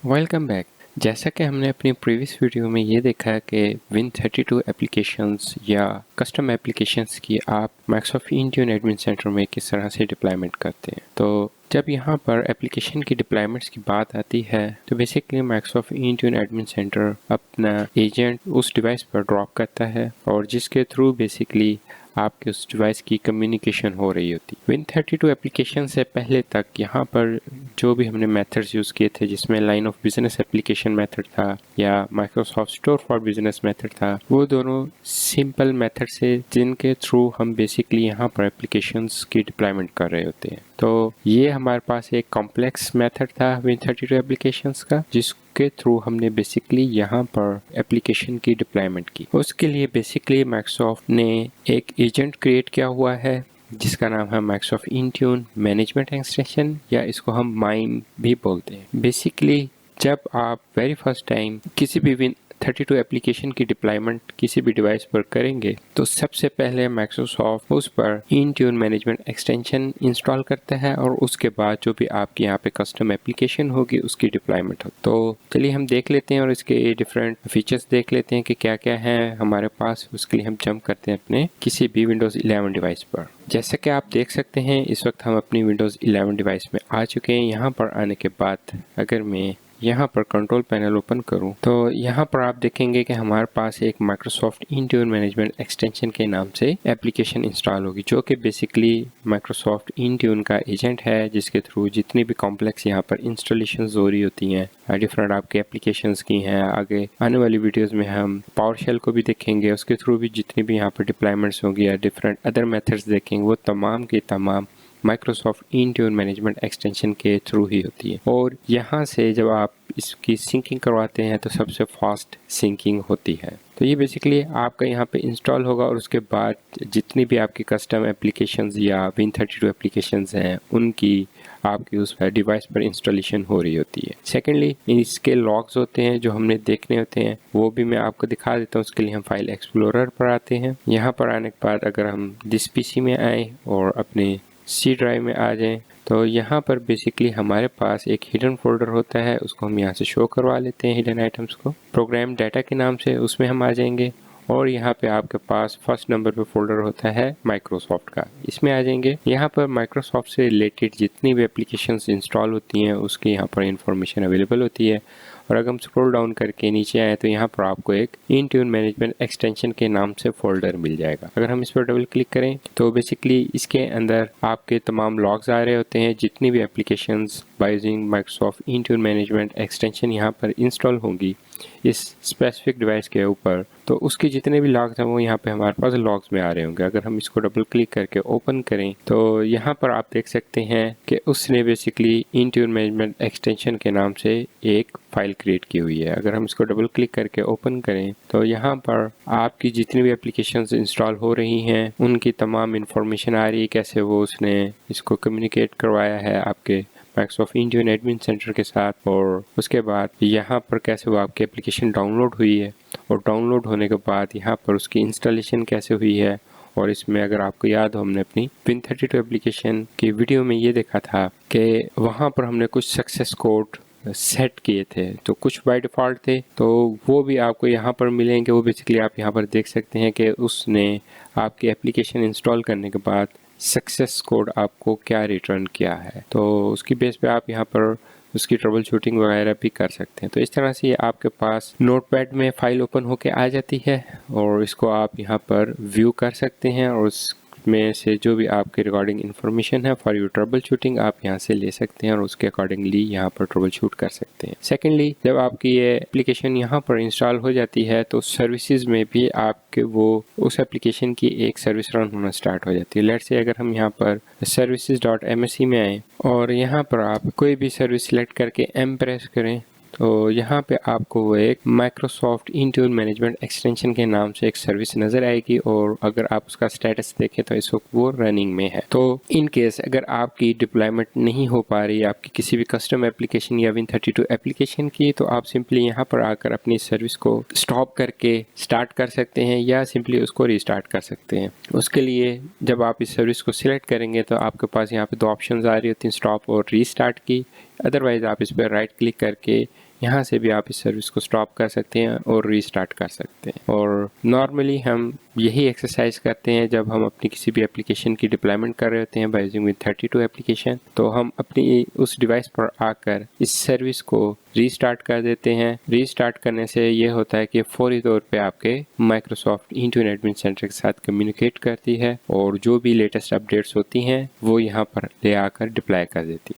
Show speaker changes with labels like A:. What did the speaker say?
A: Welcome back. जैसा कि हमने अपनी प्रीवियस वीडियो में ये देखा है कि Win32 एप्लीकेशंस या कस्टम एप्लीकेशंस की आप माइक्रोसॉफ्ट इंट्यून एडमिन सेंटर में किस तरह से डिप्लॉयमेंट करते हैं। तो जब यहाँ पर एप्लीकेशन की डिप्लॉयमेंट्स की बात आती है तो basically Microsoft Intune admin centre अपना एजेंट उस डिवाइस पर ड्रॉप करता है और जिसके थ्रू बेसिकली आपके उस डिवाइस की कम्युनिकेशन हो रही होती है। Win32 एप्लीकेशन से पहले तक यहाँ पर जो भी हमने मेथड्स यूज़ किए थे, जिसमें line of business application method था या Microsoft store for business method था, वो दोनों सिंपल मेथड से जिनके थ्रू हम बेसिकली यहाँ पर एप्लीकेशंस की डिप्लॉयमेंट कर रहे होते हैं। तो ये हमारे पास एक कॉम्प्लेक्स मेथड था Win32 एप्लीकेशंस का, जिसके थ्रू हमने बेसिकली यहाँ पर एप्लीकेशन की डिप्लॉयमेंट की। उसके लिए बेसिकली माइक्रोसॉफ्ट ने एक एजेंट क्रिएट किया हुआ है जिसका नाम है माइक्रोसॉफ्ट इंट्यून मैनेजमेंट एक्सटेंशन, या इसको हम माइम भी बोलते हैं। बेसिकली जब आप वेरी फर्स्ट टाइम किसी भी Win32 एप्लीकेशन की डिप्लॉयमेंट किसी भी डिवाइस पर करेंगे तो सबसे पहले माइक्रोसॉफ्ट उस पर इंट्यून मैनेजमेंट एक्सटेंशन इंस्टॉल करता है और उसके बाद जो भी आपके यहाँ पे कस्टम एप्लीकेशन होगी उसकी डिप्लॉयमेंट हो। तो चलिए हम देख लेते हैं और इसके डिफरेंट फीचर्स देख लेते हैं कि क्या क्या है हमारे पास। उसके लिए हम जंप करते हैं अपने किसी भी Windows 11 डिवाइस पर। जैसा कि आप देख सकते हैं इस वक्त हम अपनी Windows 11 डिवाइस में आ चुके हैं। यहाँ पर आने के बाद अगर मैं यहाँ पर कंट्रोल पैनल ओपन करूँ तो यहाँ पर आप देखेंगे कि हमारे पास एक माइक्रोसॉफ्ट इंट्यून मैनेजमेंट एक्सटेंशन के नाम से एप्लीकेशन इंस्टॉल होगी, जो कि बेसिकली माइक्रोसॉफ्ट इंट्यून का एजेंट है, जिसके थ्रू जितनी भी कॉम्प्लेक्स यहाँ पर इंस्टॉलेशन हो रही होती हैं डिफरेंट आपके एप्लीकेशंस की हैं। आगे आने वाली वीडियोस में हम पावरशेल को भी देखेंगे, उसके थ्रू भी जितनी भी यहाँ पर डिप्लॉयमेंट्स होंगी या डिफरेंट अदर मेथड्स देखेंगे, वो तमाम के तमाम माइक्रोसॉफ्ट इंट्यून मैनेजमेंट एक्सटेंशन के थ्रू ही होती है। और यहाँ से जब आप इसकी सिंकिंग करवाते हैं तो सबसे फास्ट सिंकिंग होती है। तो ये बेसिकली आपका यहाँ पे इंस्टॉल होगा और उसके बाद जितनी भी आपकी कस्टम एप्लीकेशंस या Win32 एप्लीकेशंस हैं उनकी आपकी उस डिवाइस पर इंस्टॉलेशन हो रही होती है। सेकेंडली इसके लॉग्स होते हैं जो हमने देखने होते हैं, वो भी मैं आपको दिखा देता हूँ। उसके लिए हम फाइल एक्सप्लोरर पर आते हैं। यहाँ पर आने के बाद अगर हम दिस पीसी में आए और अपने सी ड्राइव में आ जाएं तो यहाँ पर बेसिकली हमारे पास एक हिडन फोल्डर होता है, उसको हम यहाँ से शो करवा लेते हैं हिडन आइटम्स को प्रोग्राम डाटा के नाम से, उसमें हम आ जाएंगे और यहाँ पे आपके पास फर्स्ट नंबर पे फोल्डर होता है माइक्रोसॉफ्ट का, इसमें आ जाएंगे। यहाँ पर माइक्रोसॉफ्ट से रिलेटेड जितनी भी एप्लीकेशंस इंस्टॉल होती हैं उसकी यहाँ पर इंफॉर्मेशन अवेलेबल होती है। और अगर हम स्क्रॉल डाउन करके नीचे आए तो यहाँ पर आपको एक इंट्यून मैनेजमेंट एक्सटेंशन के नाम से फोल्डर मिल जाएगा। अगर हम इस पर डबल क्लिक करें तो बेसिकली इसके अंदर आपके तमाम लॉग्स आ रहे होते हैं, जितनी भी applications by using Microsoft Intune management extension यहाँ पर इंस्टॉल होंगी इस स्पेसिफिक डिवाइस के ऊपर, तो उसके जितने भी लॉग्स हैं वो यहाँ पे हमारे पास लॉग्स में आ रहे होंगे। अगर हम इसको डबल क्लिक करके ओपन करें तो यहाँ पर आप देख सकते हैं कि उसने बेसिकली इंट्यून मैनेजमेंट एक्सटेंशन के नाम से एक फाइल क्रिएट की हुई है। अगर हम इसको डबल क्लिक करके ओपन करें तो यहाँ पर आपकी जितनी भी एप्लीकेशंस इंस्टॉल हो रही हैं उनकी तमाम इंफॉर्मेशन आ रही है, कैसे वो उसने इसको कम्युनिकेट करवाया है आपके माइक्रोसॉफ्ट इंट्यून एडमिन सेंटर के साथ, और उसके बाद यहाँ पर कैसे वो आपकी एप्लीकेशन डाउनलोड हुई है और डाउनलोड होने के बाद यहाँ पर उसकी इंस्टॉलेशन कैसे हुई है। और इसमें अगर आपको याद हो हमने अपनी Win32 एप्लीकेशन की वीडियो में ये देखा था कि वहाँ पर हमने कुछ सक्सेस कोड सेट किए थे, तो कुछ बाय डिफ़ॉल्ट थे तो वो भी आपको यहाँ पर मिलेंगे। वो बेसिकली आप यहाँ पर देख सकते हैं कि उसने आपकी एप्लीकेशन इंस्टॉल करने के बाद सक्सेस कोड आपको क्या रिटर्न किया है, तो उसकी बेस पे आप यहाँ पर उसकी ट्रबल शूटिंग वगैरह भी कर सकते हैं। तो इस तरह से ये आपके पास नोटपैड में फाइल ओपन होके आ जाती है और इसको आप यहाँ पर व्यू कर सकते हैं और उसमें से जो भी आपके रिगार्डिंग इन्फॉर्मेशन है फॉर यू ट्रबल शूटिंग आप यहाँ से ले सकते हैं और उसके अकॉर्डिंगली यहाँ पर ट्रबल शूट कर सकते हैं। सेकेंडली जब आपकी ये एप्लीकेशन यहाँ पर इंस्टॉल हो जाती है तो सर्विसेज में भी आपके वो उस एप्लीकेशन की एक सर्विस रन होना स्टार्ट हो जाती है। लेट्स से अगर हम यहाँ पर services.msc में आए और यहाँ पर आप कोई भी सर्विस सिलेक्ट करके M प्रेस करें तो यहाँ पे आपको वो एक माइक्रोसॉफ्ट इंट्यून मैनेजमेंट एक्सटेंशन के नाम से एक सर्विस नज़र आएगी और अगर आप उसका स्टेटस देखें तो इस वक्त वो रनिंग में है। तो इन केस अगर आपकी डिप्लॉयमेंट नहीं हो पा रही आपकी किसी भी कस्टम एप्लीकेशन या Win32 एप्लीकेशन की, तो आप सिंपली यहाँ पर आकर अपनी सर्विस को स्टॉप करके स्टार्ट कर सकते हैं या सिंपली उसको रीस्टार्ट कर सकते हैं। उसके लिए जब आप इस सर्विस को सिलेक्ट करेंगे तो आपके पास यहाँ पे दो ऑप्शन आ रही होती हैं, स्टॉप और रीस्टार्ट की। अदरवाइज़ आप इस पर राइट क्लिक करके यहाँ से भी आप इस सर्विस को स्टॉप कर सकते हैं और रीस्टार्ट कर सकते हैं। और नॉर्मली हम यही एक्सरसाइज करते हैं जब हम अपनी किसी भी एप्लीकेशन की डिप्लॉयमेंट कर रहे होते हैं बाय यूजिंग Win32 एप्लीकेशन, तो हम अपनी उस डिवाइस पर आकर इस सर्विस को रीस्टार्ट कर देते हैं। रीस्टार्ट करने से ये होता है कि फौरी तौर पे आपके माइक्रोसॉफ्ट इंट्यून एडमिन सेंटर के साथ कम्युनिकेट करती है और जो भी लेटेस्ट अपडेट्स होती हैं वो यहाँ पर ले आकर डिप्लॉय कर देती है।